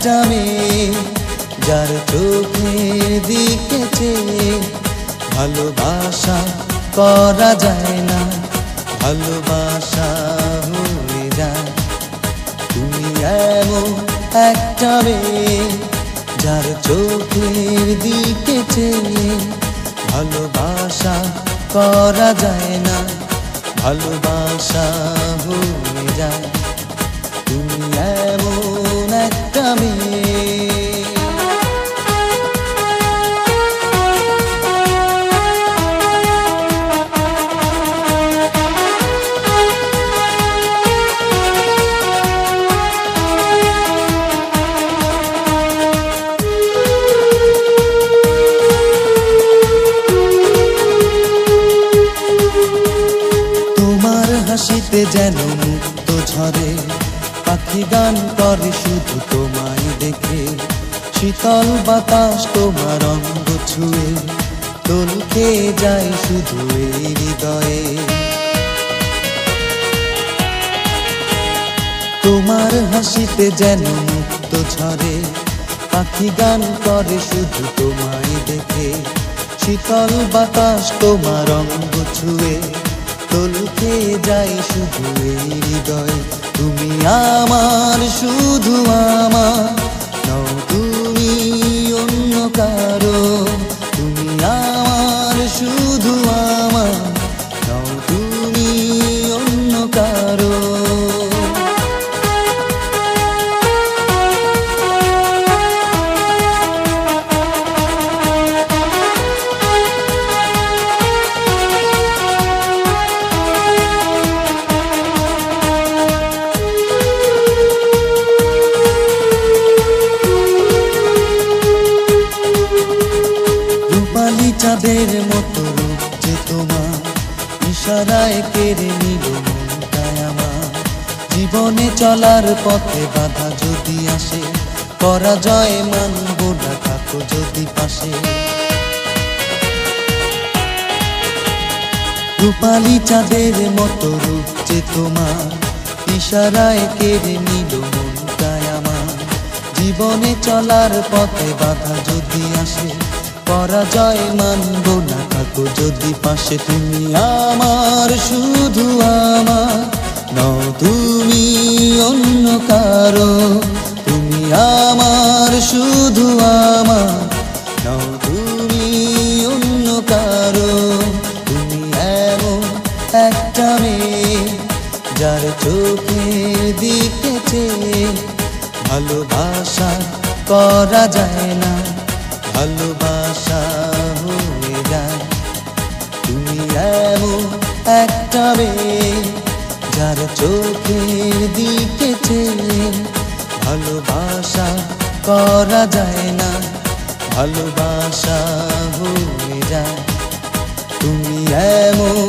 একটা মেয়ে যার চোখের দিকে চেয়ে ভালোবাসা করা যায় না, ভালোবাসা হয়ে যায়। তুমি এমন একটা মেয়ে যার চোখের দিকে চেয়ে ভালোবাসা করা যায় না, ভালোবাসা হয়ে যায়। তুমি এমন একটা মেয়ে। হাসিতে যেন মুক্ত ঝরে, পাখি গান করে শুধু তোমায় দেখে। শীতল বাতাস তোমার অঙ্গ ছুঁয়ে দোল খেয়ে যায় শুধু এই হৃদয়ে। তোমার হাসিতে যেন মুক্ত ঝরে, পাখি গান করে শুধু তোমায় দেখে। শীতল বাতাস তোমার অঙ্গ ছুঁয়ে দোল খেয়ে যাই শুধু এই হৃদয়ে। তুমি আমার, শুধু আমার, নও তুমি অন্য কারো। তুমি আমার, শুধু আমার, নও তুমি অন্য কারো। চাঁদের মতো রূপ যে তোমার, ইশারায় কেড়ে নিল মনটায় আমার। জীবনে চলার পথে বাধা যদি আসে, পরাজয় মানব না, থাকো যদি পাশে। রূপালী চাঁদের মতো রূপ যে তোমার, ইশারায় কেড়ে নিল মনটায় আমার। জীবনে চলার পথে বাধা যদি আসে, পরাজয় মানব না, থাকো যদি পাশে। তুমি আমার, শুধু আমার, নও তুমি অন্য কারো। তুমি আমার, শুধু আমার, নও তুমি অন্য কারো। তুমি এমন একটা মেয়ে যার চোখের দিকে চেয়ে ভালোবাসা করা যায় না, ভালোবাসা হয়ে যায়। তুমি এমন একটা মেয়ে যার চোখের দিকে চেয়ে ভালোবাসা করা যায় না, ভালোবাসা হয়ে যায়। তুমি এমন